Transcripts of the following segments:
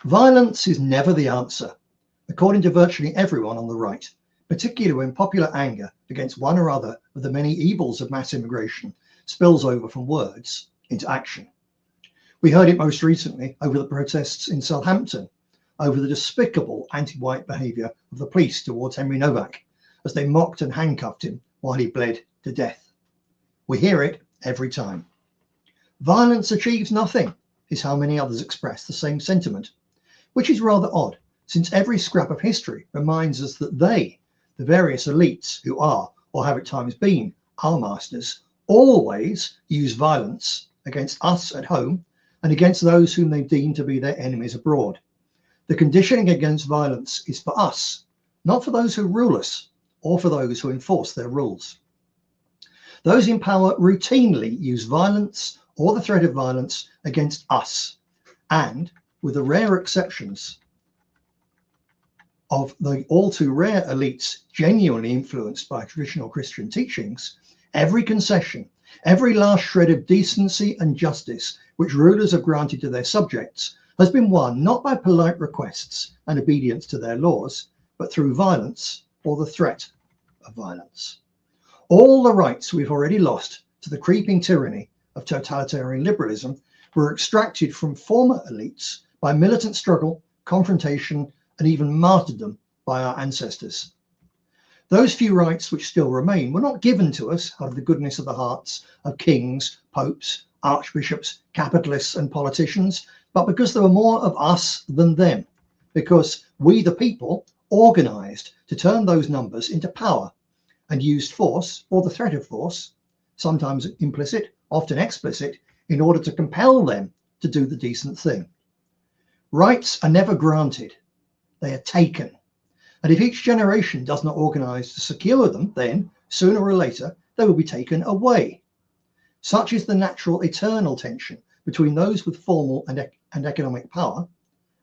Violence is never the answer, according to virtually everyone on the right, particularly when popular anger against one or other of the many evils of mass immigration spills over from words into action. We heard it most recently over the protests in Southampton, over the despicable anti-white behaviour of the police towards Henry Novak as they mocked and handcuffed him while he bled to death. We hear it every time. Violence achieves nothing, is how many others express the same sentiment, which is rather odd, since every scrap of history reminds us that they, the various elites who are, or have at times been, our masters, always use violence against us at home and against those whom they deem to be their enemies abroad. The conditioning against violence is for us, not for those who rule us or for those who enforce their rules. Those in power routinely use violence or the threat of violence against us, and, with the rare exceptions of the all too rare elites genuinely influenced by traditional Christian teachings, every concession, every last shred of decency and justice which rulers have granted to their subjects has been won not by polite requests and obedience to their laws, but through violence or the threat of violence. All the rights we've already lost to the creeping tyranny of totalitarian liberalism were extracted from former elites by militant struggle, confrontation, and even martyrdom by our ancestors. Those few rights which still remain were not given to us out of the goodness of the hearts of kings, popes, archbishops, capitalists, and politicians, but because there were more of us than them, because we, the people, organized to turn those numbers into power and used force or the threat of force, sometimes implicit, often explicit, in order to compel them to do the decent thing. Rights are never granted, they are taken. And if each generation does not organize to secure them, then, sooner or later, they will be taken away. Such is the natural eternal tension between those with formal and economic power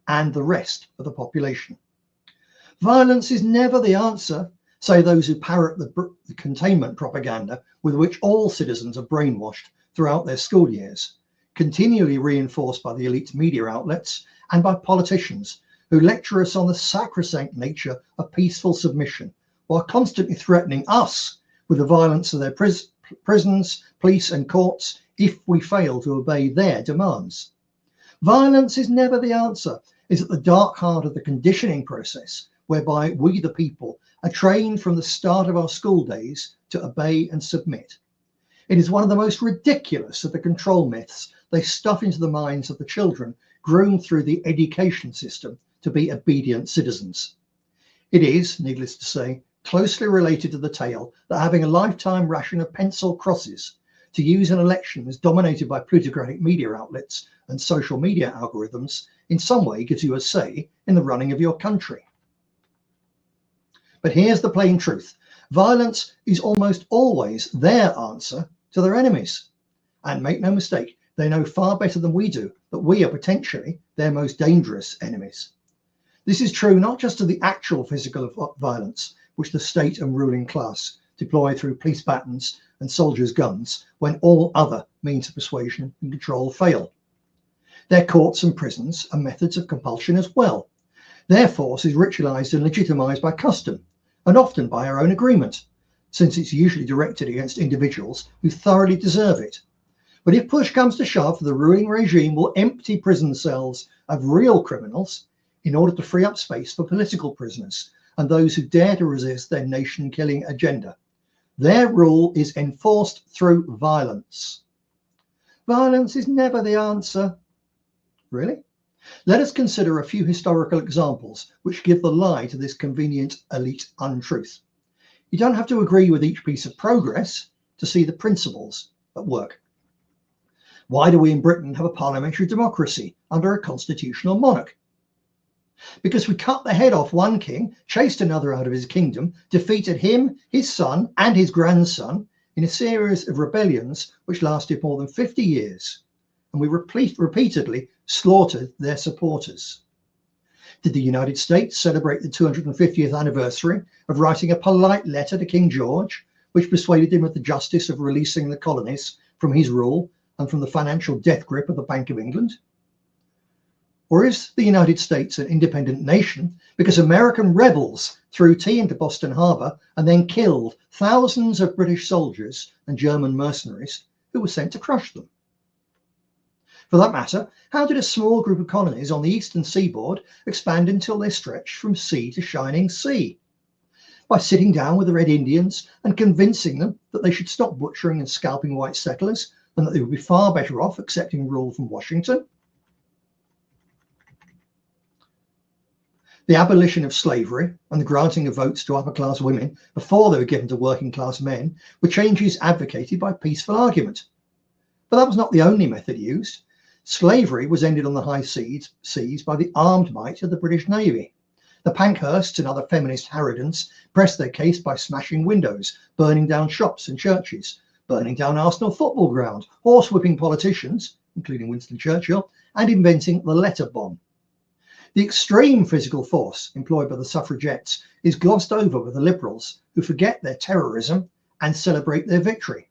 and the rest of the population. Violence is never the answer, say those who parrot the containment propaganda with which all citizens are brainwashed throughout their school years, continually reinforced by the elite media outlets and by politicians who lecture us on the sacrosanct nature of peaceful submission, while constantly threatening us with the violence of their prisons, police and courts if we fail to obey their demands. Violence is never the answer, is at the dark heart of the conditioning process whereby we, the people, are trained from the start of our school days to obey and submit. It is one of the most ridiculous of the control myths they stuff into the minds of the children groomed through the education system to be obedient citizens. It is, needless to say, closely related to the tale that having a lifetime ration of pencil crosses to use in elections dominated by plutocratic media outlets and social media algorithms in some way gives you a say in the running of your country. But here's the plain truth. Violence is almost always their answer to their enemies. And make no mistake, they know far better than we do that we are potentially their most dangerous enemies. This is true not just of the actual physical violence which the state and ruling class deploy through police batons and soldiers' guns when all other means of persuasion and control fail. Their courts and prisons are methods of compulsion as well. Their force is ritualized and legitimized by custom, and often by our own agreement, since it's usually directed against individuals who thoroughly deserve it. But if push comes to shove, the ruling regime will empty prison cells of real criminals in order to free up space for political prisoners and those who dare to resist their nation-killing agenda. Their rule is enforced through violence. Violence is never the answer. Really? Let us consider a few historical examples which give the lie to this convenient elite untruth. You don't have to agree with each piece of progress to see the principles at work. Why do we in Britain have a parliamentary democracy under a constitutional monarch? Because we cut the head off one king, chased another out of his kingdom, defeated him, his son, and his grandson in a series of rebellions which lasted more than 50 years, and we repeatedly slaughtered their supporters. Did the United States celebrate the 250th anniversary of writing a polite letter to King George, which persuaded him of the justice of releasing the colonies from his rule and from the financial death grip of the Bank of England? Or is the United States an independent nation because American rebels threw tea into Boston Harbor and then killed thousands of British soldiers and German mercenaries who were sent to crush them? For that matter, how did a small group of colonies on the eastern seaboard expand until they stretched from sea to shining sea? By sitting down with the Red Indians and convincing them that they should stop butchering and scalping white settlers and that they would be far better off accepting rule from Washington. The abolition of slavery and the granting of votes to upper-class women before they were given to working-class men were changes advocated by peaceful argument. But that was not the only method used. Slavery was ended on the high seas by the armed might of the British Navy. The Pankhursts and other feminist harridans pressed their case by smashing windows, burning down shops and churches, burning down Arsenal football ground, horsewhipping politicians, including Winston Churchill, and inventing the letter bomb. The extreme physical force employed by the suffragettes is glossed over by the liberals, who forget their terrorism and celebrate their victory.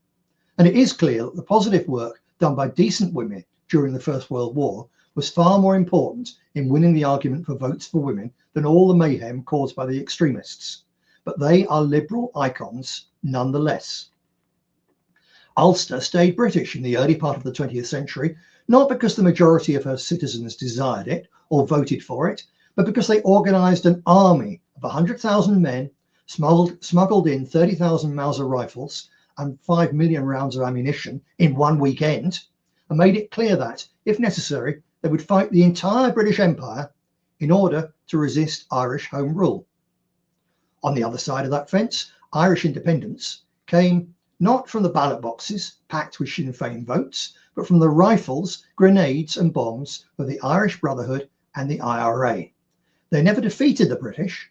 And it is clear that the positive work done by decent women during the First World War was far more important in winning the argument for votes for women than all the mayhem caused by the extremists. But they are liberal icons nonetheless. Ulster stayed British in the early part of the 20th century, not because the majority of her citizens desired it or voted for it, but because they organised an army of 100,000 men, smuggled in 30,000 Mauser rifles and 5 million rounds of ammunition in one weekend, and made it clear that, if necessary, they would fight the entire British Empire in order to resist Irish Home Rule. On the other side of that fence, Irish independence came not from the ballot boxes packed with Sinn Féin votes, but from the rifles, grenades and bombs of the Irish Brotherhood and the IRA. They never defeated the British,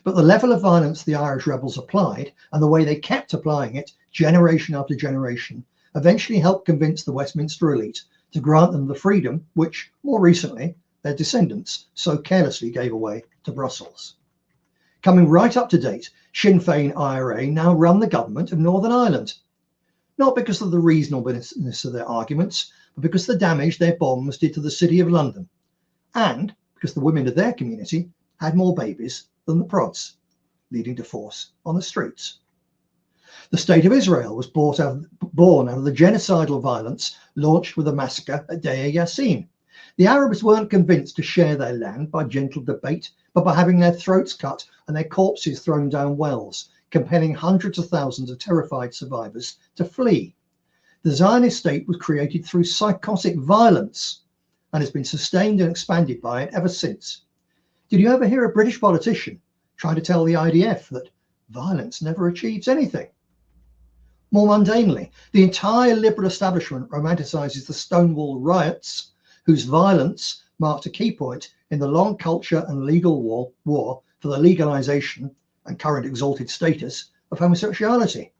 but the level of violence the Irish rebels applied and the way they kept applying it generation after generation eventually helped convince the Westminster elite to grant them the freedom which, more recently, their descendants so carelessly gave away to Brussels. Coming right up to date, Sinn Féin IRA now run the government of Northern Ireland, not because of the reasonableness of their arguments, but because of the damage their bombs did to the City of London, and because the women of their community had more babies than the prods, leading to force on the streets. The State of Israel was born out of the genocidal violence launched with the massacre at Deir Yassin. The Arabs weren't convinced to share their land by gentle debate, but by having their throats cut and their corpses thrown down wells, compelling hundreds of thousands of terrified survivors to flee. The Zionist state was created through psychotic violence and has been sustained and expanded by it ever since. Did you ever hear a British politician try to tell the IDF that violence never achieves anything? More mundanely, the entire liberal establishment romanticizes the Stonewall riots, whose violence marked a key point in the long culture and legal war for the legalization and current exalted status of homosexuality.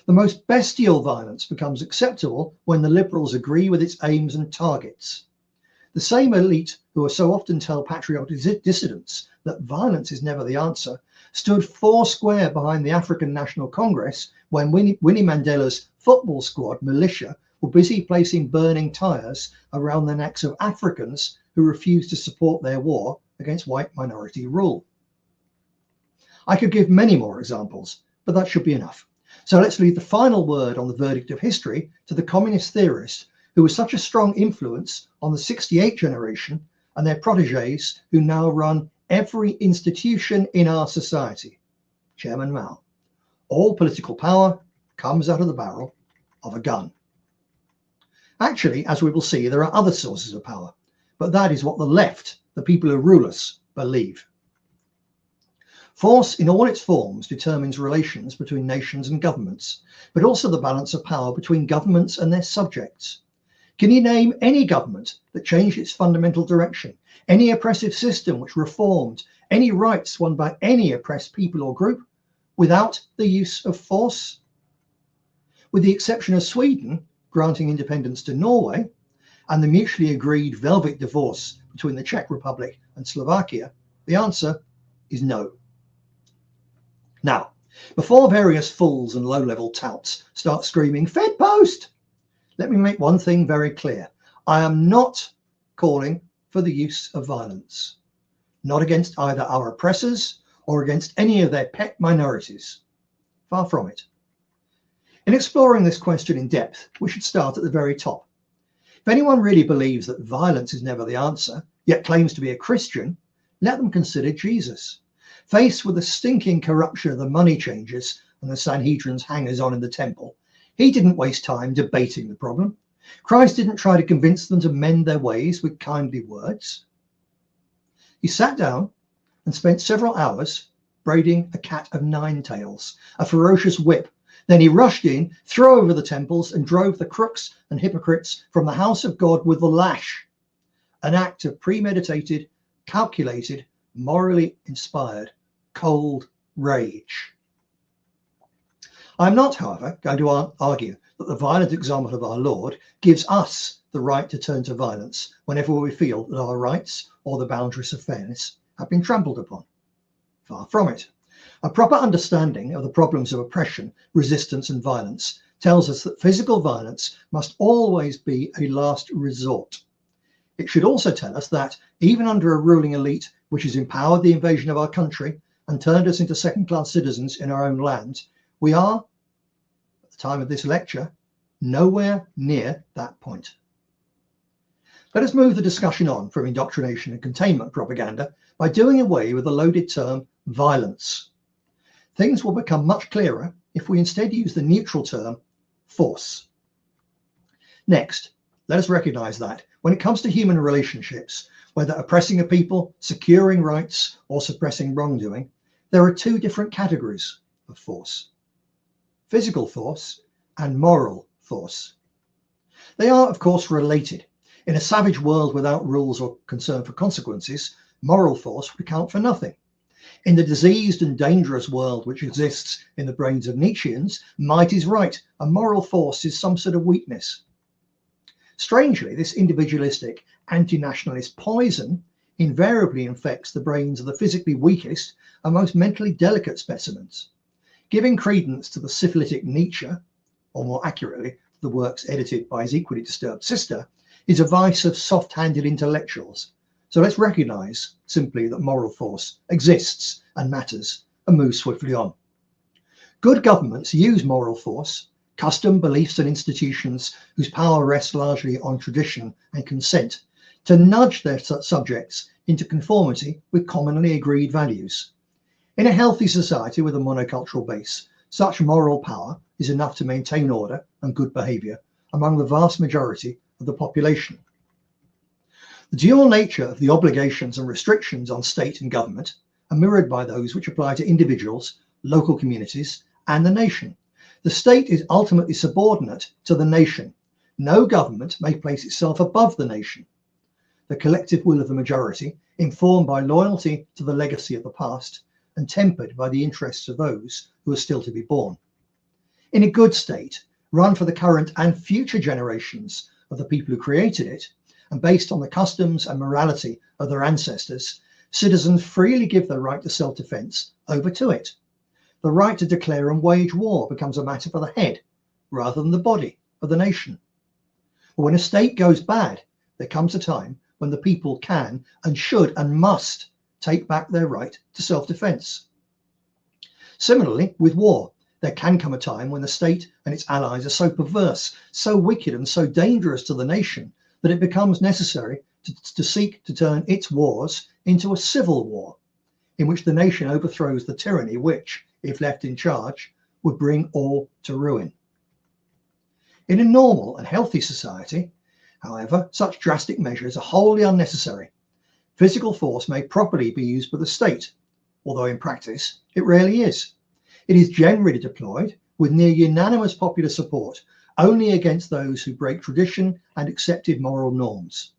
The most bestial violence becomes acceptable when the liberals agree with its aims and targets. The same elite who so often tell patriotic dissidents that violence is never the answer stood foursquare behind the African National Congress when Winnie Mandela's football squad militia were busy placing burning tyres around the necks of Africans who refused to support their war against white minority rule. I could give many more examples, but that should be enough. So let's leave the final word on the verdict of history to the communist theorist who was such a strong influence on the '68 generation and their protégés who now run every institution in our society, Chairman Mao. All political power comes out of the barrel of a gun. Actually, as we will see, there are other sources of power, but that is what the left, the people who rule us, believe. Force in all its forms determines relations between nations and governments, but also the balance of power between governments and their subjects. Can you name any government that changed its fundamental direction, any oppressive system which reformed, any rights won by any oppressed people or group without the use of force? With the exception of Sweden granting independence to Norway and the mutually agreed velvet divorce between the Czech Republic and Slovakia, the answer is no. Now, before various fools and low-level touts start screaming, "Fed post!" let me make one thing very clear. I am not calling for the use of violence, not against either our oppressors or against any of their pet minorities. Far from it. In exploring this question in depth, we should start at the very top. If anyone really believes that violence is never the answer, yet claims to be a Christian, let them consider Jesus. Faced with the stinking corruption of the money changers and the Sanhedrin's hangers-on in the temple, he didn't waste time debating the problem. Christ didn't try to convince them to mend their ways with kindly words. He sat down and spent several hours braiding a cat of nine tails, a ferocious whip. Then he rushed in, threw over the temples, and drove the crooks and hypocrites from the house of God with the lash, an act of premeditated, calculated, morally inspired, cold rage. I'm not, however, going to argue that the violent example of our Lord gives us the right to turn to violence whenever we feel that our rights or the boundaries of fairness have been trampled upon. Far from it. A proper understanding of the problems of oppression, resistance, and violence tells us that physical violence must always be a last resort. It should also tell us that, even under a ruling elite which has empowered the invasion of our country and turned us into second-class citizens in our own land, we are, at the time of this lecture, nowhere near that point. Let us move the discussion on from indoctrination and containment propaganda by doing away with the loaded term violence. Things will become much clearer if we instead use the neutral term force. Next, let us recognize that when it comes to human relationships, whether oppressing a people, securing rights, or suppressing wrongdoing, there are two different categories of force: physical force and moral force. They are, of course, related. In a savage world without rules or concern for consequences, moral force would count for nothing. In the diseased and dangerous world which exists in the brains of Nietzscheans, might is right, and moral force is some sort of weakness. Strangely, this individualistic, anti-nationalist poison invariably infects the brains of the physically weakest and most mentally delicate specimens. Giving credence to the syphilitic Nietzsche, or more accurately, the works edited by his equally disturbed sister, is a vice of soft-handed intellectuals. So let's recognize simply that moral force exists and matters and move swiftly on. Good governments use moral force, custom, beliefs, and institutions whose power rests largely on tradition and consent, to nudge their subjects into conformity with commonly agreed values. In a healthy society with a monocultural base, such moral power is enough to maintain order and good behavior among the vast majority of the population. The dual nature of the obligations and restrictions on state and government are mirrored by those which apply to individuals, local communities, and the nation. The state is ultimately subordinate to the nation. No government may place itself above the nation. The collective will of the majority, informed by loyalty to the legacy of the past and tempered by the interests of those who are still to be born. In a good state, run for the current and future generations of the people who created it, and based on the customs and morality of their ancestors, citizens freely give their right to self-defense over to it. The right to declare and wage war becomes a matter for the head rather than the body of the nation. But when a state goes bad, there comes a time when the people can and should and must take back their right to self-defense. Similarly, with war, there can come a time when the state and its allies are so perverse, so wicked, and so dangerous to the nation that it becomes necessary to seek to turn its wars into a civil war, in which the nation overthrows the tyranny which, if left in charge, would bring all to ruin. In a normal and healthy society, however, such drastic measures are wholly unnecessary. Physical force may properly be used by the state, although in practice it rarely is. It is generally deployed with near unanimous popular support only against those who break tradition and accepted moral norms.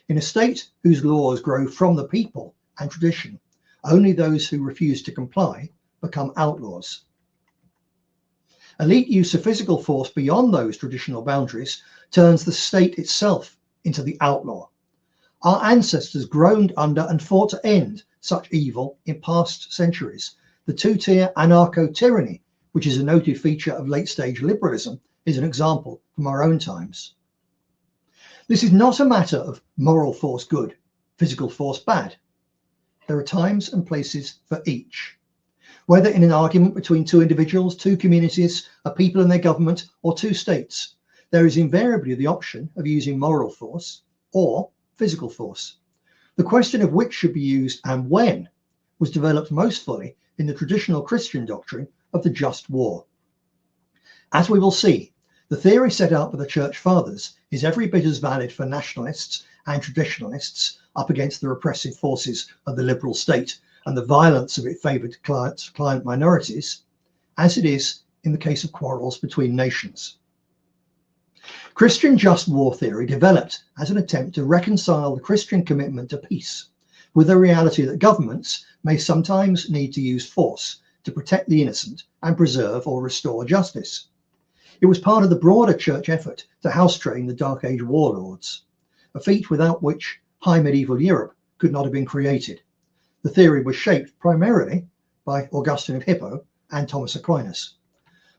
In a state whose laws grow from the people and tradition, only those who refuse to comply become outlaws. Elite use of physical force beyond those traditional boundaries turns the state itself into the outlaw. Our ancestors groaned under and fought to end such evil in past centuries. The two-tier anarcho-tyranny, which is a noted feature of late-stage liberalism, is an example from our own times. This is not a matter of moral force good, physical force bad. There are times and places for each. Whether in an argument between two individuals, two communities, a people and their government, or two states, there is invariably the option of using moral force or physical force. The question of which should be used and when was developed most fully in the traditional Christian doctrine of the just war. As we will see, the theory set out by the Church Fathers is every bit as valid for nationalists and traditionalists up against the repressive forces of the liberal state and the violence of its favoured client minorities, as it is in the case of quarrels between nations. Christian just war theory developed as an attempt to reconcile the Christian commitment to peace with the reality that governments may sometimes need to use force to protect the innocent and preserve or restore justice. It was part of the broader church effort to house train the Dark Age warlords, a feat without which high medieval Europe could not have been created. The theory was shaped primarily by Augustine of Hippo and Thomas Aquinas.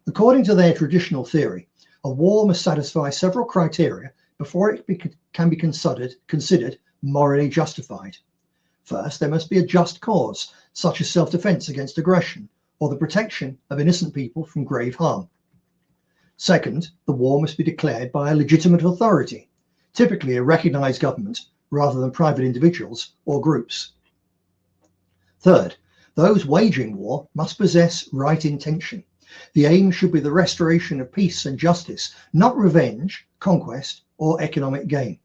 According to their traditional theory, a war must satisfy several criteria before it can be considered morally justified. First, there must be a just cause, such as self-defense against aggression or the protection of innocent people from grave harm. Second, the war must be declared by a legitimate authority, typically a recognized government rather than private individuals or groups. Third, those waging war must possess right intention. The aim should be the restoration of peace and justice, not revenge, conquest, or economic gain.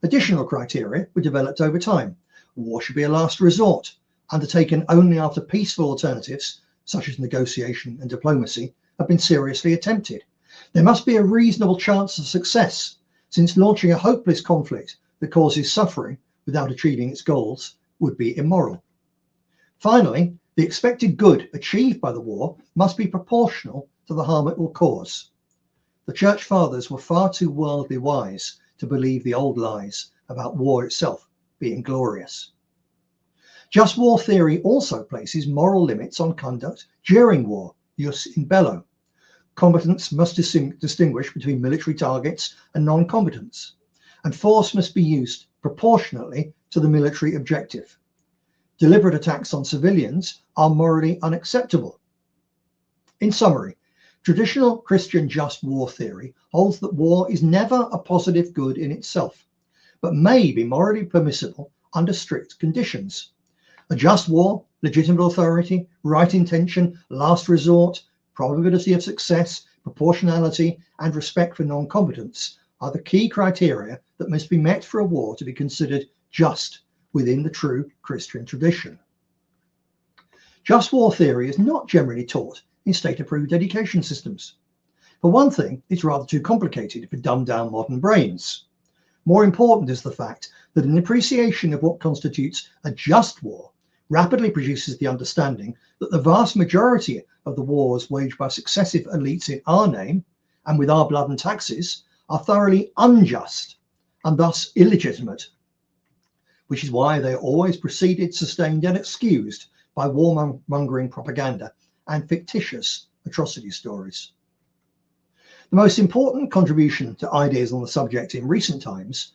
Additional criteria were developed over time. War should be a last resort, undertaken only after peaceful alternatives, such as negotiation and diplomacy, have been seriously attempted. There must be a reasonable chance of success, since launching a hopeless conflict that causes suffering without achieving its goals would be immoral. Finally, the expected good achieved by the war must be proportional to the harm it will cause. The Church Fathers were far too worldly wise to believe the old lies about war itself being glorious. Just war theory also places moral limits on conduct during war, jus in bello. Combatants must distinguish between military targets and non-combatants, and force must be used proportionately to the military objective. Deliberate attacks on civilians are morally unacceptable. In summary, traditional Christian just war theory holds that war is never a positive good in itself, but may be morally permissible under strict conditions. A just war, legitimate authority, right intention, last resort, probability of success, proportionality, and respect for non-combatants are the key criteria that must be met for a war to be considered just within the true Christian tradition. Just war theory is not generally taught in state-approved education systems. For one thing, it's rather too complicated for dumbed-down modern brains. More important is the fact that an appreciation of what constitutes a just war rapidly produces the understanding that the vast majority of the wars waged by successive elites in our name and with our blood and taxes are thoroughly unjust and thus illegitimate, which is why they are always preceded, sustained, and excused by warmongering propaganda and fictitious atrocity stories. The most important contribution to ideas on the subject in recent times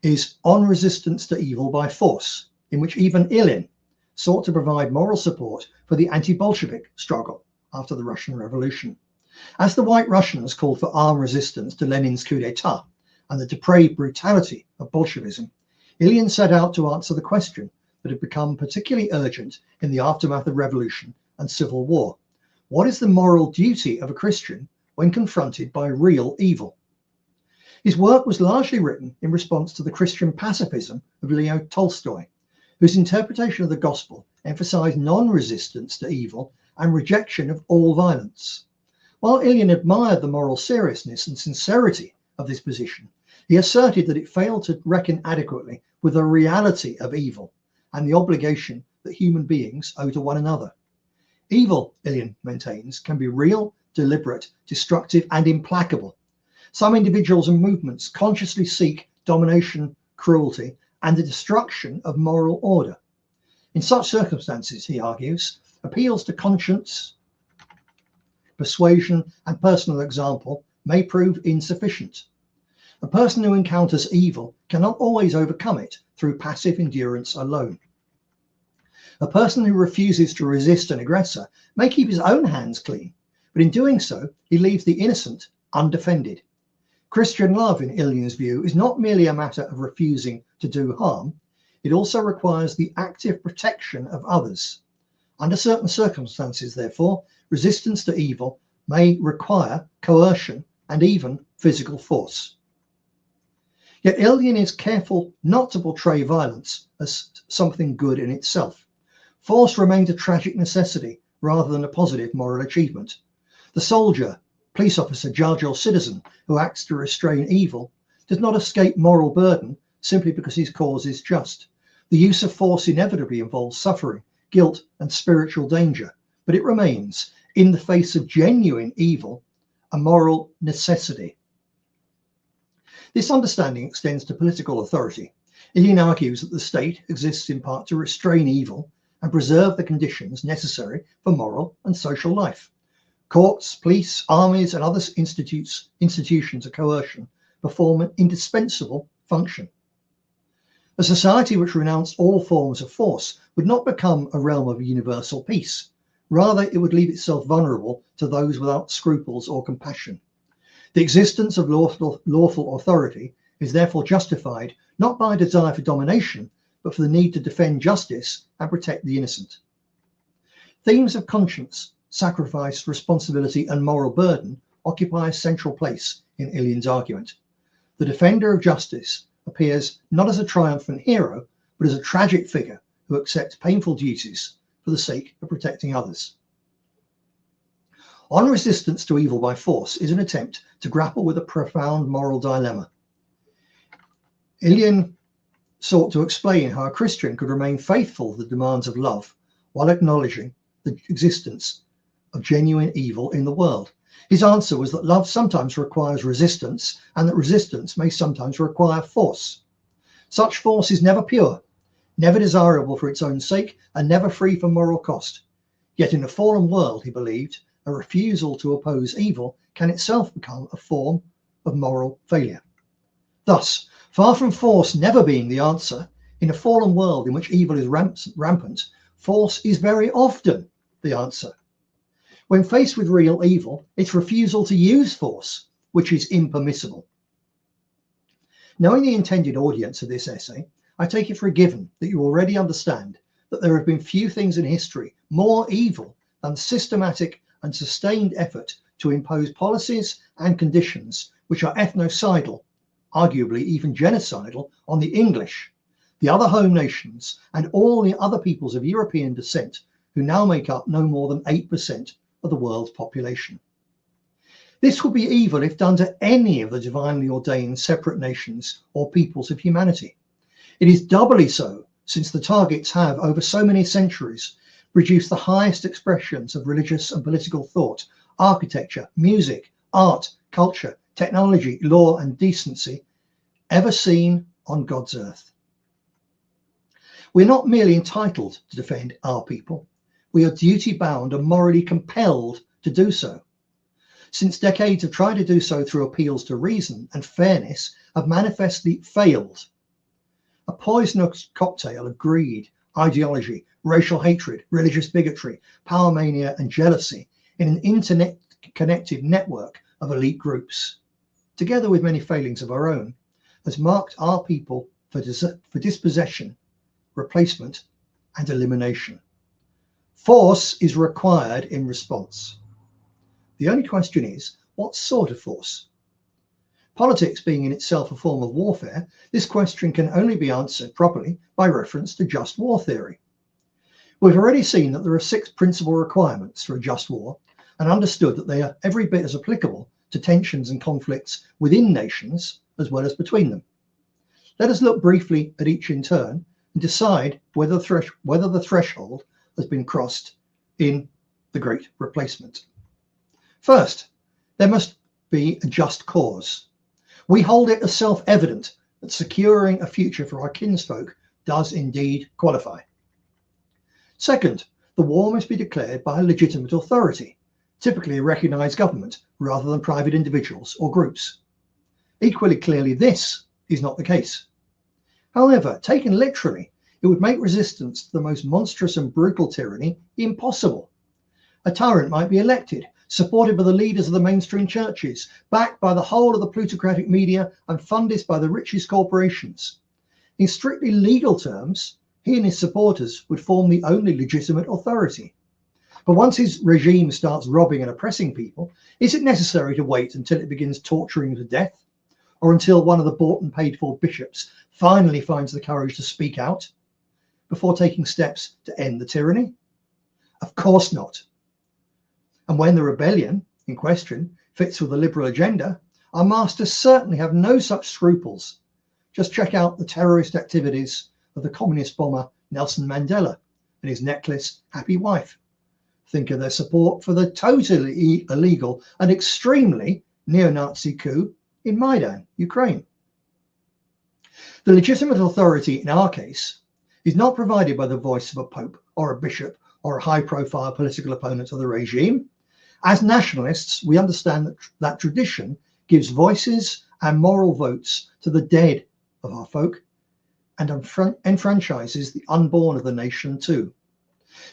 is On Resistance to Evil by Force, in which even Ilyin sought to provide moral support for the anti-Bolshevik struggle after the Russian Revolution. As the White Russians called for armed resistance to Lenin's coup d'etat and the depraved brutality of Bolshevism, Ilyin set out to answer the question that had become particularly urgent in the aftermath of revolution and civil war. What is the moral duty of a Christian when confronted by real evil? His work was largely written in response to the Christian pacifism of Leo Tolstoy, whose interpretation of the gospel emphasized non-resistance to evil and rejection of all violence. While Ilyin admired the moral seriousness and sincerity of this position, he asserted that it failed to reckon adequately with the reality of evil and the obligation that human beings owe to one another. Evil, Ilyin maintains, can be real, deliberate, destructive, and implacable. Some individuals and movements consciously seek domination, cruelty, and the destruction of moral order. In such circumstances, he argues, appeals to conscience, persuasion, and personal example may prove insufficient. A person who encounters evil cannot always overcome it through passive endurance alone. A person who refuses to resist an aggressor may keep his own hands clean, but in doing so, he leaves the innocent undefended. Christian love, in Illian's view, is not merely a matter of refusing to do harm, it also requires the active protection of others. Under certain circumstances, therefore, resistance to evil may require coercion and even physical force. Yet Illian is careful not to portray violence as something good in itself. Force remains a tragic necessity rather than a positive moral achievement. The soldier, police officer, judge, or citizen who acts to restrain evil does not escape moral burden simply because his cause is just. The use of force inevitably involves suffering, guilt, and spiritual danger, but it remains, in the face of genuine evil, a moral necessity. This understanding extends to political authority. Illian argues that the state exists in part to restrain evil and preserve the conditions necessary for moral and social life. Courts, police, armies, and other institutions of coercion perform an indispensable function. A society which renounced all forms of force would not become a realm of universal peace. Rather, it would leave itself vulnerable to those without scruples or compassion. The existence of lawful authority is therefore justified not by a desire for domination, but for the need to defend justice and protect the innocent. Themes of conscience, sacrifice, responsibility, and moral burden occupy a central place in Illian's argument. The defender of justice appears not as a triumphant hero, but as a tragic figure who accepts painful duties for the sake of protecting others. On resistance to evil by force is an attempt to grapple with a profound moral dilemma. Illian sought to explain how a Christian could remain faithful to the demands of love while acknowledging the existence of genuine evil in the world. His answer was that love sometimes requires resistance and that resistance may sometimes require force. Such force is never pure, never desirable for its own sake, and never free from moral cost. Yet in a fallen world, he believed, a refusal to oppose evil can itself become a form of moral failure. Thus, far from force never being the answer, in a fallen world in which evil is rampant, force is very often the answer. When faced with real evil, it's refusal to use force, which is impermissible. Knowing the intended audience of this essay, I take it for a given that you already understand that there have been few things in history more evil than the systematic and sustained effort to impose policies and conditions which are ethnocidal, arguably even genocidal, on the English, the other home nations, and all the other peoples of European descent who now make up no more than 8% of the world's population. This would be evil if done to any of the divinely ordained separate nations or peoples of humanity. It is doubly so since the targets have, over so many centuries, produced the highest expressions of religious and political thought, architecture, music, art, culture, technology, law, and decency ever seen on God's earth. We're not merely entitled to defend our people, we are duty-bound and morally compelled to do so. Since decades of trying to do so through appeals to reason and fairness have manifestly failed. A poisonous cocktail of greed, ideology, racial hatred, religious bigotry, power mania, and jealousy in an internet-connected network of elite groups, together with many failings of our own, has marked our people for dispossession, replacement, and elimination. Force is required in response. The only question is, what sort of force? Politics being in itself a form of warfare, this question can only be answered properly by reference to just war theory. We've already seen that there are 6 principal requirements for a just war, and understood that they are every bit as applicable to tensions and conflicts within nations as well as between them. Let us look briefly at each in turn and decide whether the threshold has been crossed in the Great Replacement. First, there must be a just cause. We hold it as self-evident that securing a future for our kinsfolk does indeed qualify. Second, the war must be declared by a legitimate authority, typically a recognized government rather than private individuals or groups. Equally clearly, this is not the case. However, taken literally, it would make resistance to the most monstrous and brutal tyranny impossible. A tyrant might be elected, supported by the leaders of the mainstream churches, backed by the whole of the plutocratic media, and funded by the richest corporations. In strictly legal terms, he and his supporters would form the only legitimate authority. But once his regime starts robbing and oppressing people, is it necessary to wait until it begins torturing to death? Or until one of the bought and paid for bishops finally finds the courage to speak out before taking steps to end the tyranny? Of course not. And when the rebellion in question fits with the liberal agenda, our masters certainly have no such scruples. Just check out the terrorist activities of the communist bomber Nelson Mandela and his necklace happy wife. Think of their support for the totally illegal and extremely neo-Nazi coup in Maidan, Ukraine. The legitimate authority in our case is not provided by the voice of a pope or a bishop or a high-profile political opponent of the regime. As nationalists, we understand that tradition gives voices and moral votes to the dead of our folk and enfranchises the unborn of the nation too.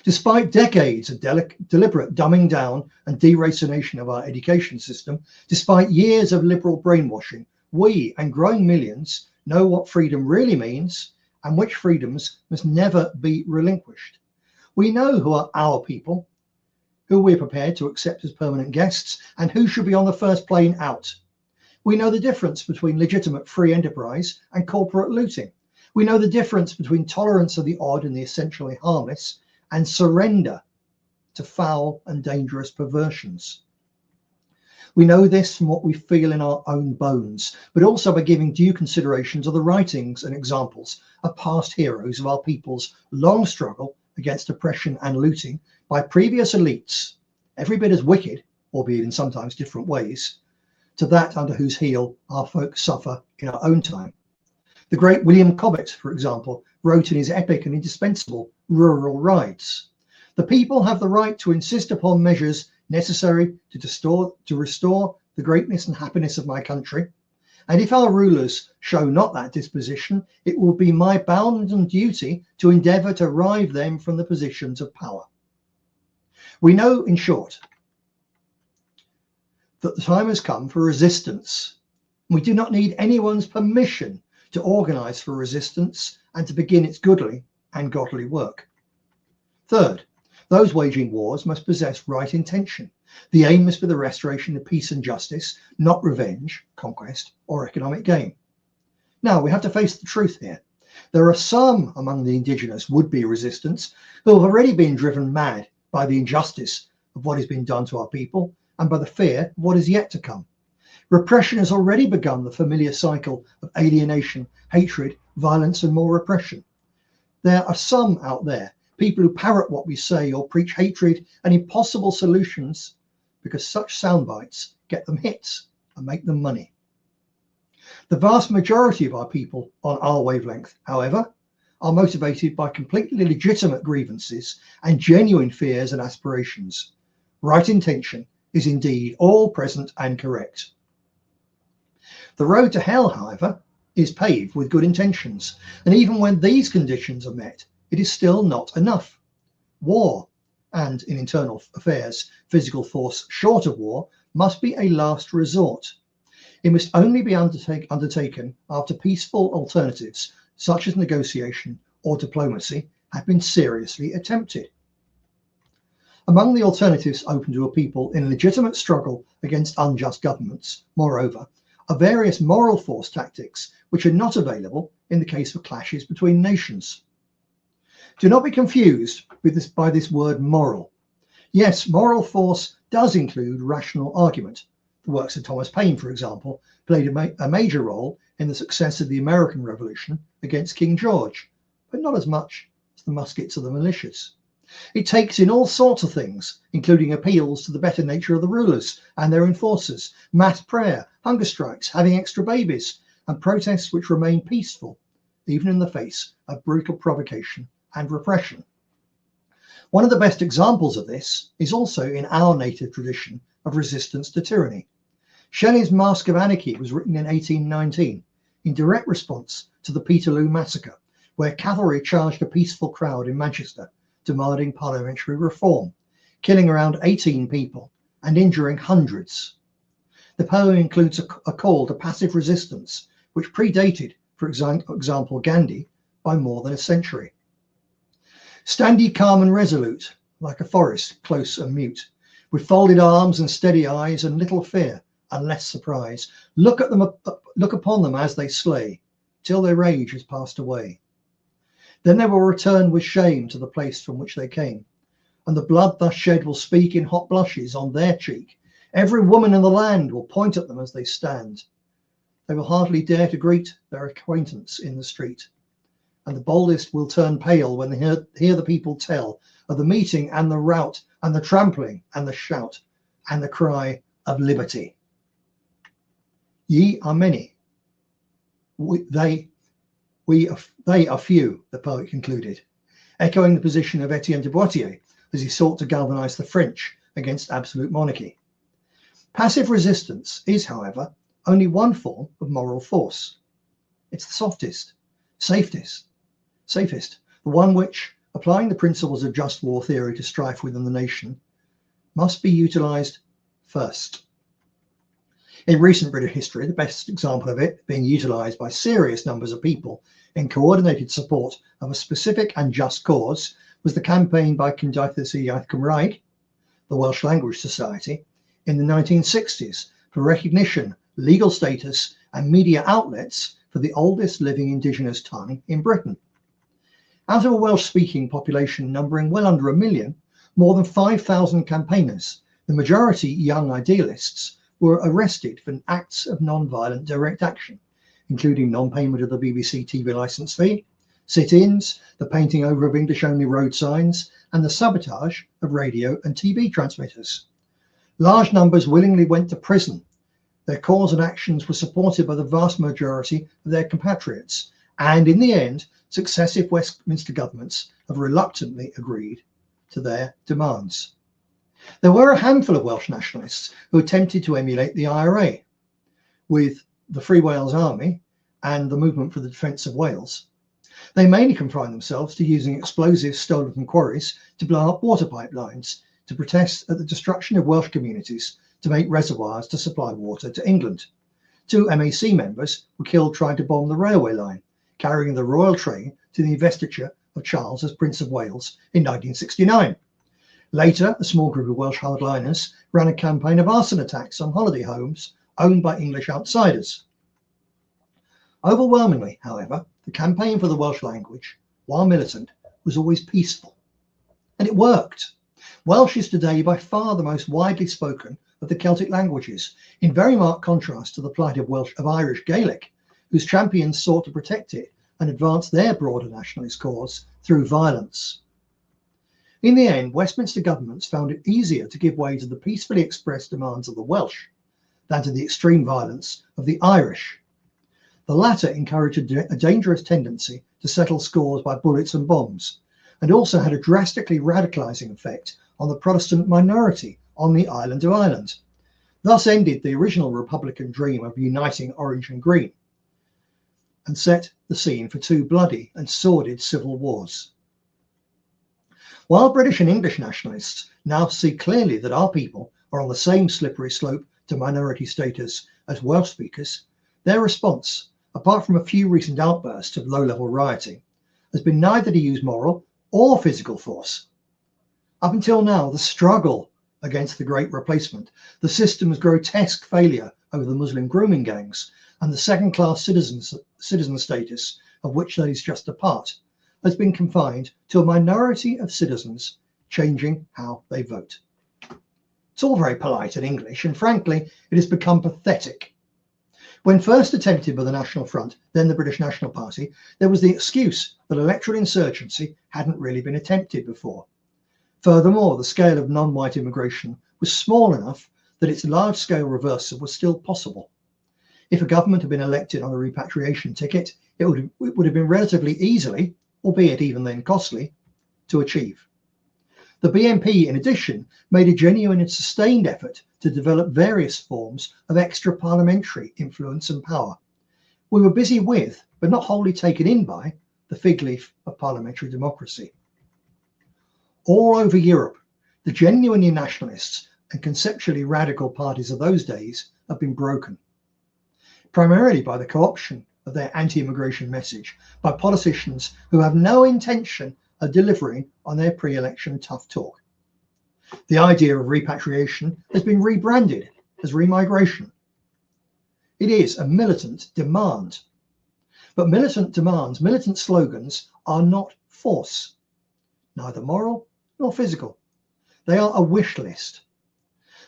Despite decades of deliberate dumbing down and deracination of our education system, despite years of liberal brainwashing, we and growing millions know what freedom really means and which freedoms must never be relinquished. We know who are our people, who we're prepared to accept as permanent guests, and who should be on the first plane out. We know the difference between legitimate free enterprise and corporate looting. We know the difference between tolerance of the odd and the essentially harmless, and surrender to foul and dangerous perversions. We know this from what we feel in our own bones, but also by giving due consideration to the writings and examples of past heroes of our people's long struggle against oppression and looting by previous elites, every bit as wicked, albeit in sometimes different ways, to that under whose heel our folk suffer in our own time. The great William Cobbett, for example, wrote in his epic and indispensable Rural Rights, "The people have the right to insist upon measures necessary to restore the greatness and happiness of my country. And if our rulers show not that disposition, it will be my bounden duty to endeavour to rive them from the positions of power." We know, in short, that the time has come for resistance. We do not need anyone's permission to organise for resistance and to begin its goodly and godly work. Third, those waging wars must possess right intention. The aim must be the restoration of peace and justice, not revenge, conquest, or economic gain. Now, we have to face the truth here. There are some among the indigenous would-be resistance who have already been driven mad by the injustice of what has been done to our people and by the fear of what is yet to come. Repression has already begun the familiar cycle of alienation, hatred, violence, and more repression. There are some out there, people who parrot what we say or preach hatred and impossible solutions because such sound bites get them hits and make them money. The vast majority of our people on our wavelength, however, are motivated by completely legitimate grievances and genuine fears and aspirations. Right intention is indeed all present and correct. The road to hell, however, is paved with good intentions, and even when these conditions are met, it is still not enough. War, and in internal affairs, physical force short of war, must be a last resort. It must only be undertaken after peaceful alternatives, such as negotiation or diplomacy, have been seriously attempted. Among the alternatives open to a people in legitimate struggle against unjust governments, moreover, are various moral force tactics which are not available in the case of clashes between nations. Do not be confused with by this word moral. Yes, moral force does include rational argument. The works of Thomas Paine, for example, played a major role in the success of the American Revolution against King George, but not as much as the muskets of the militias. It takes in all sorts of things, including appeals to the better nature of the rulers and their enforcers, mass prayer, hunger strikes, having extra babies, and protests which remain peaceful, even in the face of brutal provocation and repression. One of the best examples of this is also in our native tradition of resistance to tyranny. Shelley's Mask of Anarchy was written in 1819 in direct response to the Peterloo Massacre, where cavalry charged a peaceful crowd in Manchester demanding parliamentary reform, killing around 18 people and injuring hundreds. The poem includes a call to passive resistance, which predated, for example, Gandhi by more than a century. Stand ye calm and resolute, like a forest, close and mute, with folded arms and steady eyes and little fear and less surprise. Look upon them as they slay, till their rage has passed away. Then they will return with shame to the place from which they came, and the blood thus shed will speak in hot blushes on their cheek. Every woman in the land will point at them as they stand. They will hardly dare to greet their acquaintance in the street, and the boldest will turn pale when they hear the people tell of the meeting and the rout and the trampling and the shout and the cry of liberty. Ye are many, they are few, the poet concluded, echoing the position of Etienne de Poitiers as he sought to galvanize the French against absolute monarchy. Passive resistance is, however, only one form of moral force. It's the softest, safest, the one which, applying the principles of just war theory to strife within the nation, must be utilized first. In recent British history, the best example of it being utilized by serious numbers of people in coordinated support of a specific and just cause was the campaign by Cymdeithas y Iaith Cymraeg, the Welsh Language Society, in the 1960s for recognition, legal status and media outlets for the oldest living indigenous tongue in Britain. Out of a Welsh-speaking population numbering well under 1 million, more than 5,000 campaigners, the majority young idealists, were arrested for acts of non-violent direct action, including non-payment of the BBC TV licence fee, sit-ins, the painting over of English-only road signs, and the sabotage of radio and TV transmitters. Large numbers willingly went to prison. Their cause and actions were supported by the vast majority of their compatriots, and in the end, successive Westminster governments have reluctantly agreed to their demands. There were a handful of Welsh nationalists who attempted to emulate the IRA, with the Free Wales Army and the Movement for the Defence of Wales. They mainly confined themselves to using explosives stolen from quarries to blow up water pipelines, to protest at the destruction of Welsh communities to make reservoirs to supply water to England. 2 MAC members were killed trying to bomb the railway line, carrying the royal train to the investiture of Charles as Prince of Wales in 1969. Later, a small group of Welsh hardliners ran a campaign of arson attacks on holiday homes owned by English outsiders. Overwhelmingly, however, the campaign for the Welsh language, while militant, was always peaceful. And it worked. Welsh is today by far the most widely spoken of the Celtic languages, in very marked contrast to the plight of Irish Gaelic, whose champions sought to protect it and advance their broader nationalist cause through violence. In the end, Westminster governments found it easier to give way to the peacefully expressed demands of the Welsh than to the extreme violence of the Irish. The latter encouraged a dangerous tendency to settle scores by bullets and bombs, and also had a drastically radicalising effect on the Protestant minority on the island of Ireland. Thus ended the original Republican dream of uniting Orange and Green, and set the scene for 2 bloody and sordid civil wars. While British and English nationalists now see clearly that our people are on the same slippery slope to minority status as Welsh speakers, their response, apart from a few recent outbursts of low-level rioting, has been neither to use moral or physical force. Up until now, the struggle against the Great Replacement, the system's grotesque failure over the Muslim grooming gangs, and the second-class citizen status of which that is just a part, has been confined to a minority of citizens changing how they vote. It's all very polite and English, and frankly, it has become pathetic. When first attempted by the National Front, then the British National Party, there was the excuse that electoral insurgency hadn't really been attempted before. Furthermore, the scale of non-white immigration was small enough that its large-scale reversal was still possible. If a government had been elected on a repatriation ticket, it would have been relatively easily, albeit even then costly, to achieve. The BNP, in addition, made a genuine and sustained effort to develop various forms of extra parliamentary influence and power. We were busy with, but not wholly taken in by, the fig leaf of parliamentary democracy. All over Europe, the genuinely nationalists and conceptually radical parties of those days have been broken, primarily by the co-option of their anti-immigration message by politicians who have no intention of delivering on their pre-election tough talk. The idea of repatriation has been rebranded as remigration. It is a militant demand. But militant demands, militant slogans are not force, neither moral nor physical. They are a wish list.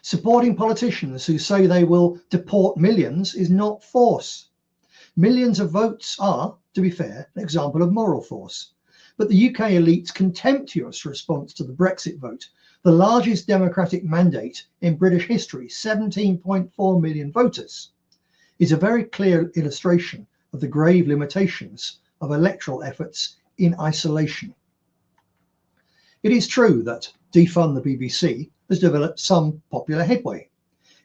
Supporting politicians who say they will deport millions is not force. Millions of votes are, to be fair, an example of moral force. But the UK elite's contemptuous response to the Brexit vote, the largest democratic mandate in British history, 17.4 million voters, is a very clear illustration of the grave limitations of electoral efforts in isolation. It is true that defund the BBC has developed some popular headway.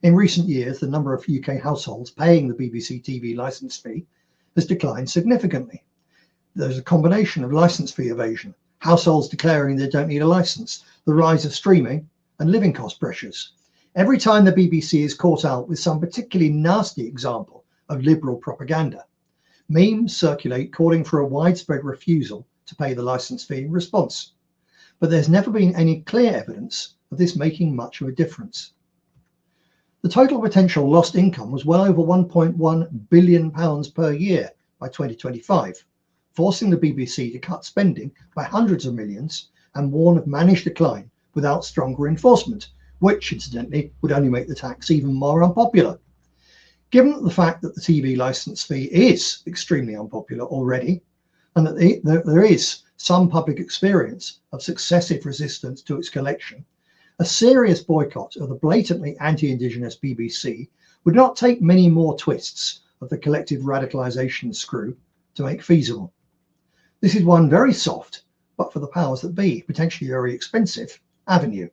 In recent years, the number of UK households paying the BBC TV licence fee has declined significantly. There's a combination of licence fee evasion, households declaring they don't need a licence, the rise of streaming, and living cost pressures. Every time the BBC is caught out with some particularly nasty example of liberal propaganda, memes circulate calling for a widespread refusal to pay the licence fee in response. But there's never been any clear evidence of this making much of a difference. The total potential lost income was well over £1.1 billion per year by 2025, forcing the BBC to cut spending by hundreds of millions and warn of managed decline without stronger enforcement, which incidentally would only make the tax even more unpopular. Given the fact that the TV licence fee is extremely unpopular already, and that there is some public experience of successive resistance to its collection, a serious boycott of the blatantly anti-Indigenous BBC would not take many more twists of the collective radicalisation screw to make feasible. This is one very soft, but for the powers that be, potentially very expensive, avenue.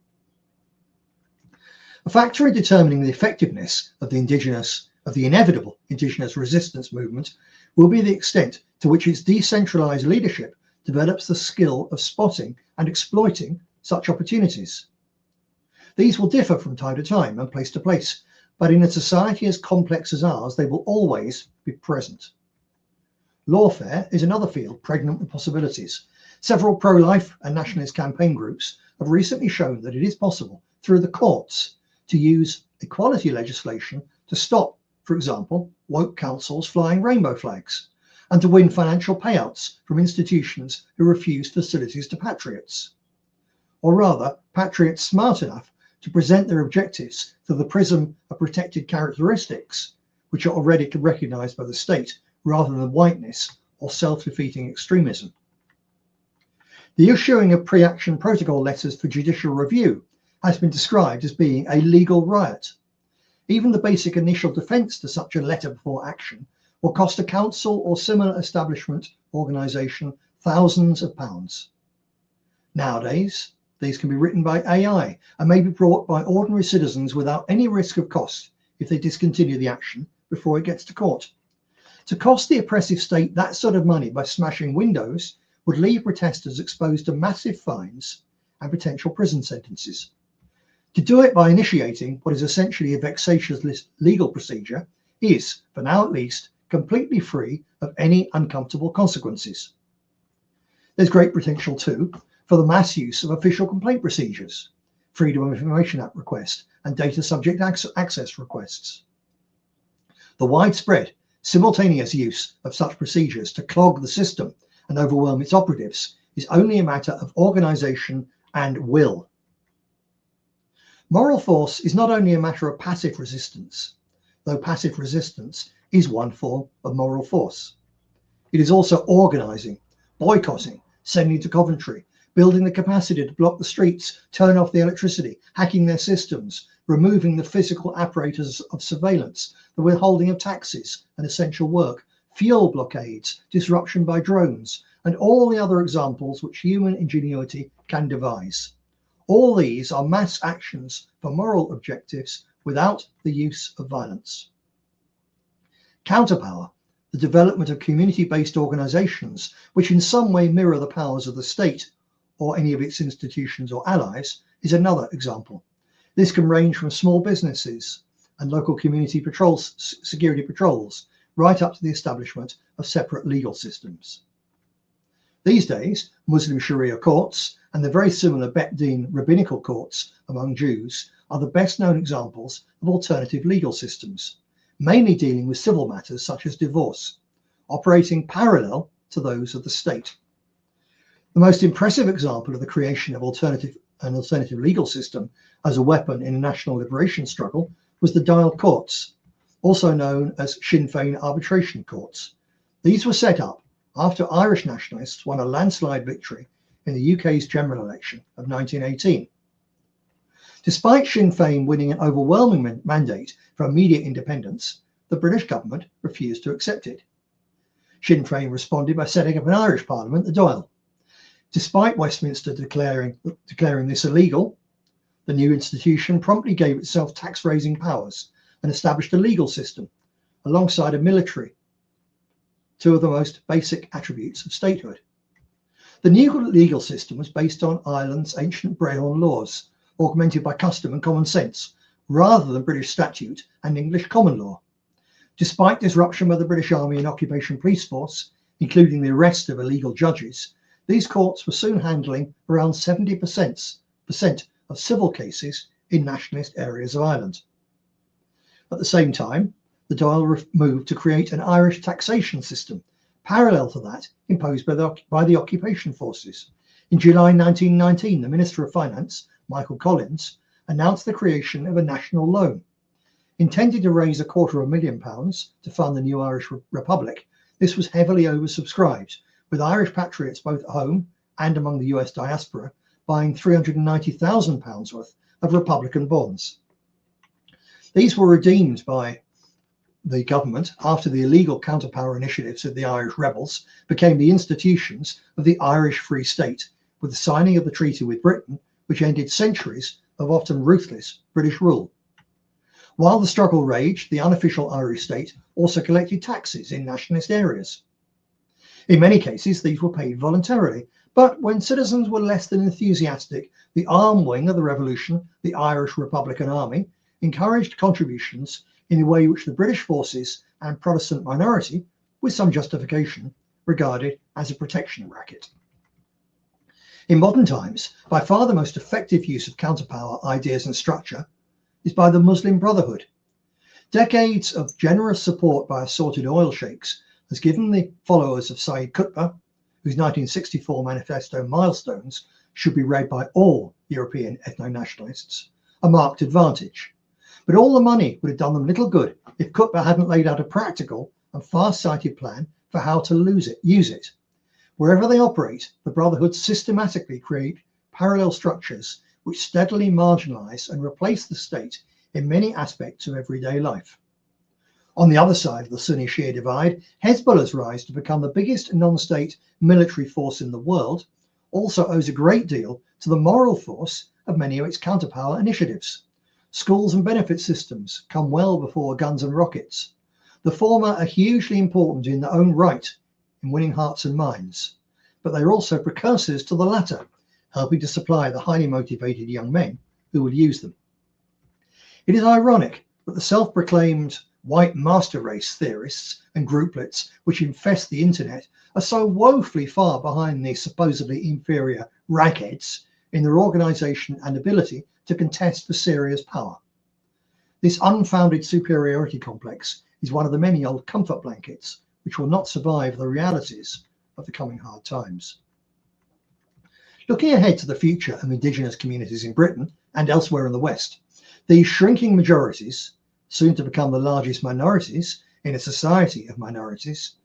A factor in determining the effectiveness of the inevitable Indigenous resistance movement will be the extent to which its decentralised leadership develops the skill of spotting and exploiting such opportunities. These will differ from time to time and place to place, but in a society as complex as ours, they will always be present. Lawfare is another field pregnant with possibilities. Several pro-life and nationalist campaign groups have recently shown that it is possible, through the courts, to use equality legislation to stop, for example, woke councils flying rainbow flags, and to win financial payouts from institutions who refuse facilities to patriots. Or rather, patriots smart enough to present their objectives through the prism of protected characteristics, which are already recognised by the state, rather than whiteness or self-defeating extremism. The issuing of pre-action protocol letters for judicial review has been described as being a legal riot. Even the basic initial defence to such a letter before action will cost a council or similar establishment organisation thousands of pounds. Nowadays, these can be written by AI and may be brought by ordinary citizens without any risk of cost if they discontinue the action before it gets to court. To cost the oppressive state that sort of money by smashing windows would leave protesters exposed to massive fines and potential prison sentences. To do it by initiating what is essentially a vexatious legal procedure is, for now at least, completely free of any uncomfortable consequences. There's great potential too for the mass use of official complaint procedures, Freedom of Information Act request, and data subject access requests. The widespread, simultaneous use of such procedures to clog the system and overwhelm its operatives is only a matter of organisation and will. Moral force is not only a matter of passive resistance, though passive resistance is one form of moral force. It is also organising, boycotting, sending to Coventry, building the capacity to block the streets, turn off the electricity, hacking their systems, removing the physical apparatus of surveillance, the withholding of taxes and essential work, fuel blockades, disruption by drones, and all the other examples which human ingenuity can devise. All these are mass actions for moral objectives without the use of violence. Counterpower, the development of community-based organisations which in some way mirror the powers of the state or any of its institutions or allies, is another example. This can range from small businesses and local community patrols, security patrols, right up to the establishment of separate legal systems. These days, Muslim Sharia courts and the very similar Bet Din rabbinical courts among Jews are the best known examples of alternative legal systems, mainly dealing with civil matters such as divorce, operating parallel to those of the state. The most impressive example of the creation of an alternative legal system as a weapon in a national liberation struggle was the Dial Courts, also known as Sinn Féin arbitration courts. These were set up after Irish nationalists won a landslide victory in the UK's general election of 1918. Despite Sinn Féin winning an overwhelming mandate for immediate independence, the British government refused to accept it. Sinn Féin responded by setting up an Irish Parliament, the Dáil. Despite Westminster declaring this illegal, the new institution promptly gave itself tax-raising powers and established a legal system alongside a military, two of the most basic attributes of statehood. The new legal system was based on Ireland's ancient Brehon laws, augmented by custom and common sense, rather than British statute and English common law. Despite disruption by the British Army and occupation police force, including the arrest of illegal judges, these courts were soon handling around 70% of civil cases in nationalist areas of Ireland. At the same time, the Dáil moved to create an Irish taxation system, parallel to that imposed by the occupation forces. In July 1919, the Minister of Finance, Michael Collins, announced the creation of a national loan. Intended to raise £250,000 to fund the new Irish Republic, this was heavily oversubscribed, with Irish patriots both at home and among the US diaspora buying £390,000 worth of Republican bonds. These were redeemed by the government after the illegal counterpower initiatives of the Irish rebels became the institutions of the Irish Free State, with the signing of the treaty with Britain, which ended centuries of often ruthless British rule. While the struggle raged, the unofficial Irish state also collected taxes in nationalist areas. In many cases, these were paid voluntarily, but when citizens were less than enthusiastic, the arm wing of the revolution, the Irish Republican Army, encouraged contributions in a way which the British forces and Protestant minority, with some justification, regarded as a protection racket. In modern times, by far the most effective use of counterpower ideas and structure is by the Muslim Brotherhood. Decades of generous support by assorted oil sheikhs has given the followers of Sayyid Qutb, whose 1964 manifesto milestones should be read by all European ethno-nationalists, a marked advantage. But all the money would have done them little good if Qutb hadn't laid out a practical and far-sighted plan for how to use it. Wherever they operate, the Brotherhood systematically create parallel structures which steadily marginalise and replace the state in many aspects of everyday life. On the other side of the Sunni-Shia divide, Hezbollah's rise to become the biggest non-state military force in the world also owes a great deal to the moral force of many of its counterpower initiatives. Schools and benefit systems come well before guns and rockets. The former are hugely important in their own right in winning hearts and minds, but they are also precursors to the latter, helping to supply the highly motivated young men who will use them. It is ironic that the self-proclaimed white master race theorists and grouplets which infest the internet are so woefully far behind the supposedly inferior ragheads in their organisation and ability to contest for Syria's power. This unfounded superiority complex is one of the many old comfort blankets which will not survive the realities of the coming hard times. Looking ahead to the future of indigenous communities in Britain and elsewhere in the West, these shrinking majorities, soon to become the largest minorities in a society of minorities,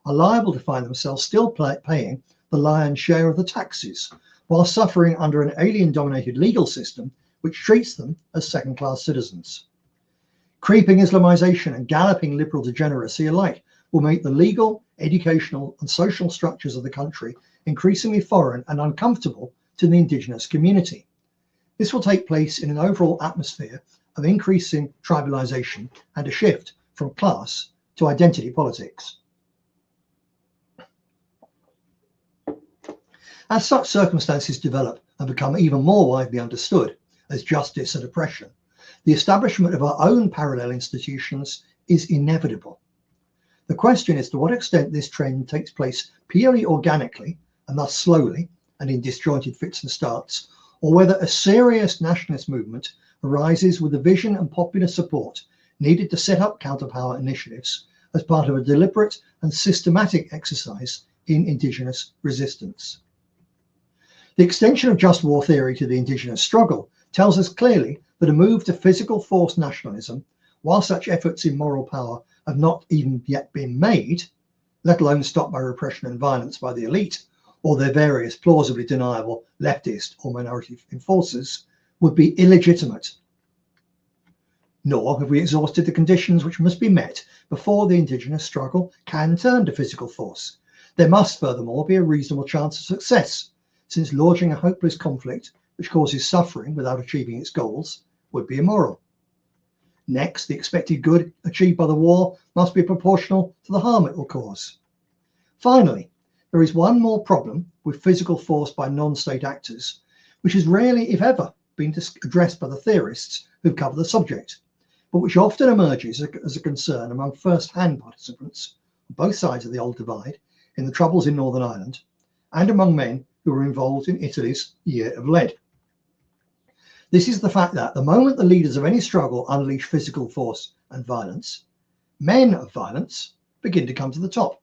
are liable to find themselves still paying the lion's share of the taxes, while suffering under an alien-dominated legal system which treats them as second-class citizens. Creeping Islamization and galloping liberal degeneracy alike will make the legal, educational and social structures of the country increasingly foreign and uncomfortable to the indigenous community. This will take place in an overall atmosphere of increasing tribalisation and a shift from class to identity politics. As such circumstances develop and become even more widely understood as justice and oppression, the establishment of our own parallel institutions is inevitable. The question is to what extent this trend takes place purely organically and thus slowly and in disjointed fits and starts, or whether a serious nationalist movement arises with the vision and popular support needed to set up counterpower initiatives as part of a deliberate and systematic exercise in Indigenous resistance. The extension of just war theory to the Indigenous struggle tells us clearly that a move to physical force nationalism, while such efforts in moral power have not even yet been made, let alone stopped by repression and violence by the elite or their various plausibly deniable leftist or minority enforcers, would be illegitimate. Nor have we exhausted the conditions which must be met before the Indigenous struggle can turn to physical force. There must furthermore be a reasonable chance of success, since launching a hopeless conflict which causes suffering without achieving its goals would be immoral. Next, the expected good achieved by the war must be proportional to the harm it will cause. Finally, there is one more problem with physical force by non-state actors, which has rarely, if ever, been addressed by the theorists who've covered the subject, but which often emerges as a concern among first-hand participants on both sides of the old divide in the troubles in Northern Ireland and among men who were involved in Italy's Year of Lead. This is the fact that the moment the leaders of any struggle unleash physical force and violence, men of violence begin to come to the top.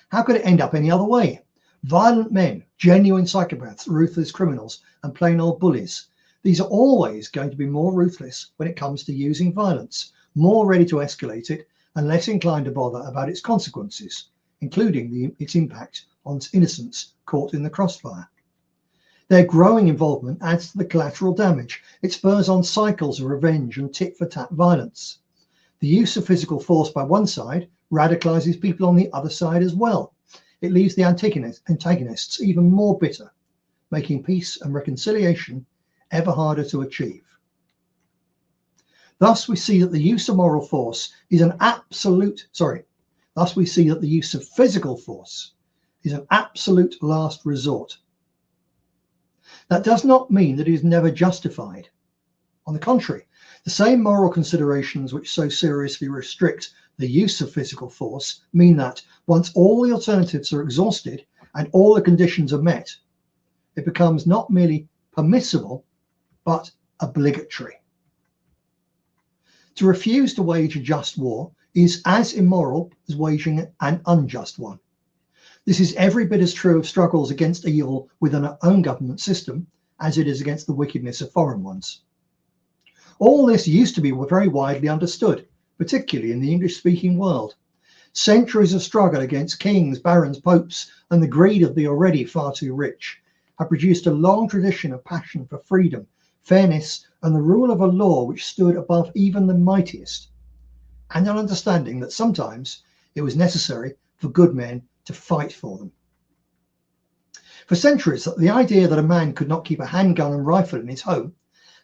How could it end up any other way? Violent men, genuine psychopaths, ruthless criminals, and plain old bullies. These are always going to be more ruthless when it comes to using violence, more ready to escalate it, and less inclined to bother about its consequences, including its impact on innocents caught in the crossfire. Their growing involvement adds to the collateral damage. It spurs on cycles of revenge and tit-for-tat violence. The use of physical force by one side radicalizes people on the other side as well. It leaves the antagonists even more bitter, making peace and reconciliation ever harder to achieve. Thus we see that the use of moral force is thus we see that the use of physical force is an absolute last resort. That does not mean that it is never justified. On the contrary, the same moral considerations which so seriously restrict the use of physical force mean that once all the alternatives are exhausted and all the conditions are met, it becomes not merely permissible, but obligatory. To refuse to wage a just war is as immoral as waging an unjust one. This is every bit as true of struggles against evil within our own government system as it is against the wickedness of foreign ones. All this used to be very widely understood, particularly in the English-speaking world. Centuries of struggle against kings, barons, popes, and the greed of the already far too rich have produced a long tradition of passion for freedom, fairness, and the rule of a law which stood above even the mightiest, and an understanding that sometimes it was necessary for good men to fight for them. For centuries, the idea that a man could not keep a handgun and rifle in his home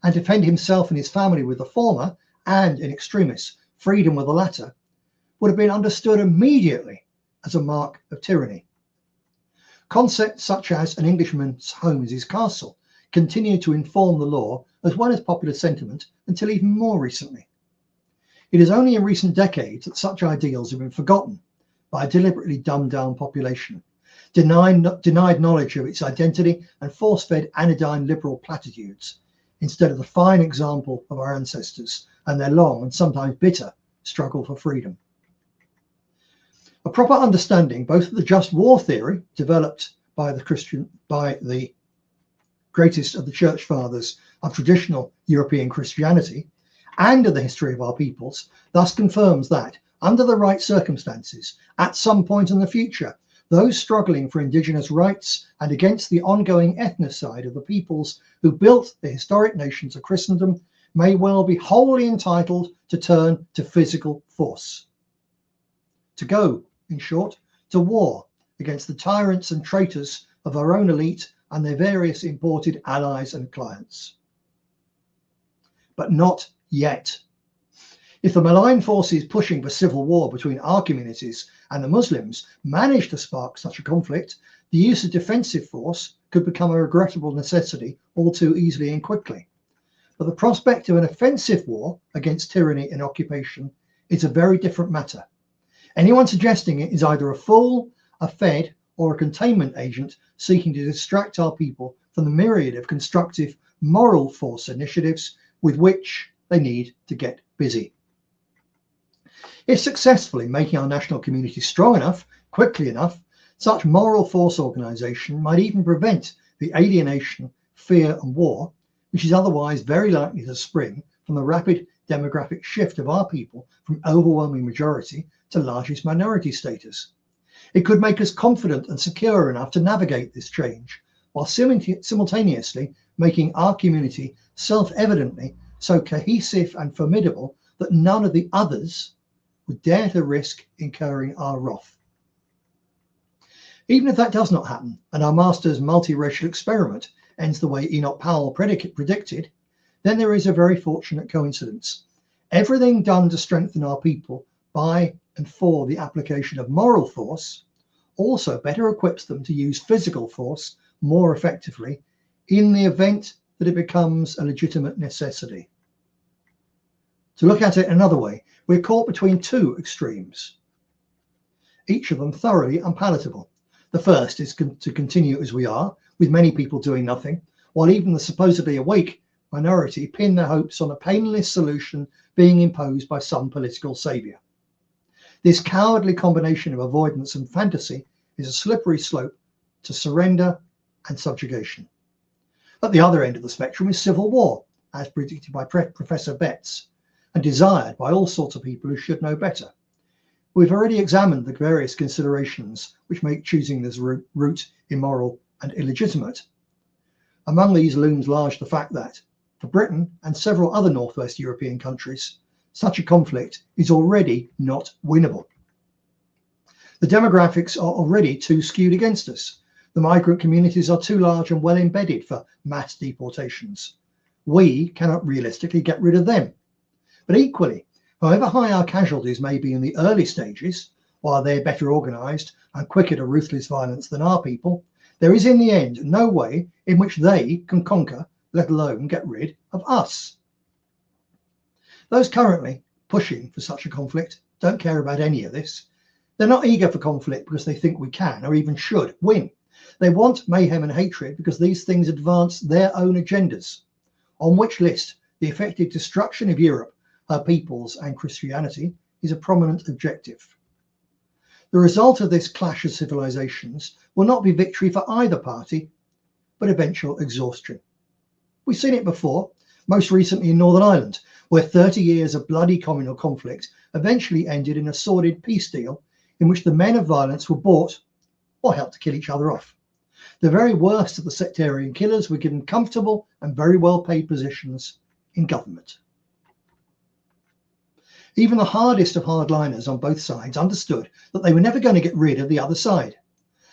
and defend himself and his family with the former, and in extremis, freedom with the latter, would have been understood immediately as a mark of tyranny. Concepts such as an Englishman's home is his castle continued to inform the law as well as popular sentiment until even more recently. It is only in recent decades that such ideals have been forgotten by a deliberately dumbed down population, denied knowledge of its identity and force-fed anodyne liberal platitudes, instead of the fine example of our ancestors and their long and sometimes bitter struggle for freedom. A proper understanding both of the just war theory developed by the greatest of the church fathers of traditional European Christianity and of the history of our peoples thus confirms that, under the right circumstances, at some point in the future, those struggling for indigenous rights and against the ongoing ethnocide of the peoples who built the historic nations of Christendom may well be wholly entitled to turn to physical force. To go, in short, to war against the tyrants and traitors of our own elite and their various imported allies and clients. But not yet. If the malign forces pushing for civil war between our communities and the Muslims manage to spark such a conflict, the use of defensive force could become a regrettable necessity all too easily and quickly. But the prospect of an offensive war against tyranny and occupation is a very different matter. Anyone suggesting it is either a fool, a fed, or a containment agent seeking to distract our people from the myriad of constructive moral force initiatives with which they need to get busy. If successful in making our national community strong enough, quickly enough, such moral force organisation might even prevent the alienation, fear and war, which is otherwise very likely to spring from the rapid demographic shift of our people from overwhelming majority to largest minority status. It could make us confident and secure enough to navigate this change, while simultaneously making our community self-evidently so cohesive and formidable that none of the others would dare to risk incurring our wrath. Even if that does not happen, and our master's multiracial experiment ends the way Enoch Powell predicted, then there is a very fortunate coincidence. Everything done to strengthen our people by and for the application of moral force also better equips them to use physical force more effectively in the event that it becomes a legitimate necessity. To look at it another way, we're caught between two extremes, each of them thoroughly unpalatable. The first is to continue as we are, with many people doing nothing, while even the supposedly awake minority pin their hopes on a painless solution being imposed by some political saviour. This cowardly combination of avoidance and fantasy is a slippery slope to surrender and subjugation. At the other end of the spectrum is civil war, as predicted by Professor Betts, and desired by all sorts of people who should know better. We've already examined the various considerations which make choosing this route immoral and illegitimate. Among these looms large the fact that, for Britain and several other Northwest European countries, such a conflict is already not winnable. The demographics are already too skewed against us. The migrant communities are too large and well embedded for mass deportations. We cannot realistically get rid of them. But equally, however high our casualties may be in the early stages, while they're better organised and quicker to ruthless violence than our people, there is in the end no way in which they can conquer, let alone get rid of us. Those currently pushing for such a conflict don't care about any of this. They're not eager for conflict because they think we can or even should win. They want mayhem and hatred because these things advance their own agendas, on which list the effective destruction of Europe, her peoples and Christianity is a prominent objective. The result of this clash of civilizations will not be victory for either party, but eventual exhaustion. We've seen it before, most recently in Northern Ireland, where 30 years of bloody communal conflict eventually ended in a sordid peace deal in which the men of violence were bought or helped to kill each other off. The very worst of the sectarian killers were given comfortable and very well paid positions in government. Even the hardest of hardliners on both sides understood that they were never going to get rid of the other side.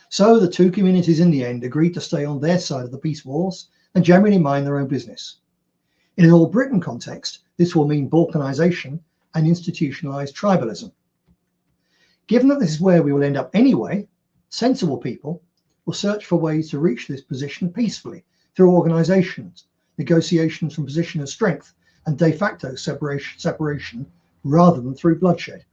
So the two communities in the end agreed to stay on their side of the peace walls and generally mind their own business. In an all-Britain context, this will mean balkanisation and institutionalised tribalism. Given that this is where we will end up anyway, sensible people will search for ways to reach this position peacefully through organisations, negotiations from position of strength, and de facto separation rather than through bloodshed.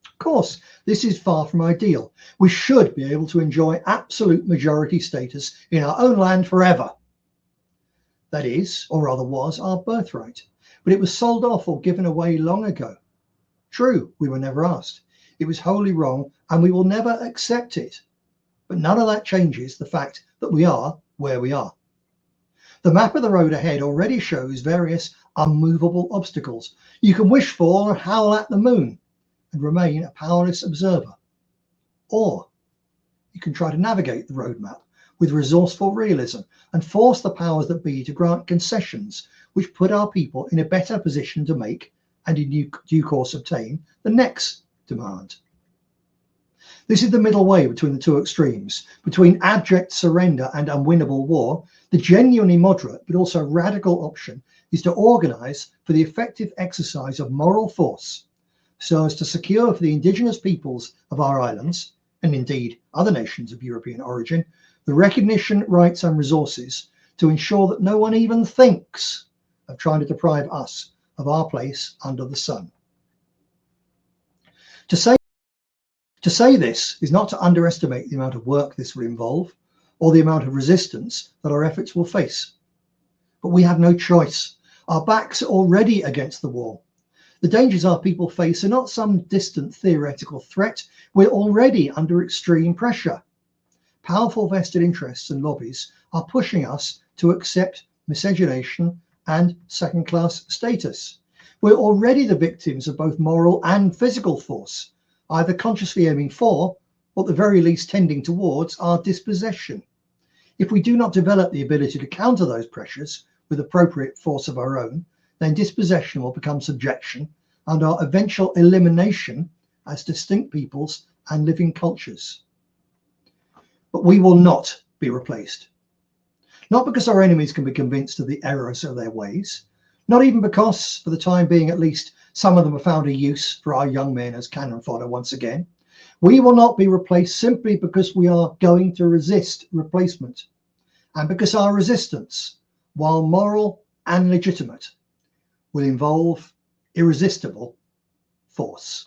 Of course, this is far from ideal. We should be able to enjoy absolute majority status in our own land forever. That is, or rather was, our birthright, but it was sold off or given away long ago. True, we were never asked. It was wholly wrong, and we will never accept it. But none of that changes the fact that we are where we are. The map of the road ahead already shows various unmovable obstacles you can wish for or howl at the moon and remain a powerless observer. Or you can try to navigate the roadmap with resourceful realism and force the powers that be to grant concessions which put our people in a better position to make and in due course obtain the next demand. This is the middle way between the two extremes. Between abject surrender and unwinnable war, the genuinely moderate but also radical option is to organise for the effective exercise of moral force so as to secure for the indigenous peoples of our islands, and indeed other nations of European origin, the recognition, rights and resources to ensure that no one even thinks of trying to deprive us of our place under the sun. To say this is not to underestimate the amount of work this will involve or the amount of resistance that our efforts will face. But we have no choice. Our backs are already against the wall. The dangers our people face are not some distant theoretical threat. We're already under extreme pressure. Powerful vested interests and lobbies are pushing us to accept miscegenation and second-class status. We're already the victims of both moral and physical force, either consciously aiming for, or at the very least tending towards, our dispossession. If we do not develop the ability to counter those pressures with appropriate force of our own, then dispossession will become subjection and our eventual elimination as distinct peoples and living cultures. But we will not be replaced. Not because our enemies can be convinced of the errors of their ways, not even because, for the time being at least, some of them have found a use for our young men as cannon fodder once again. We will not be replaced simply because we are going to resist replacement, and because our resistance, while moral and legitimate, will involve irresistible force.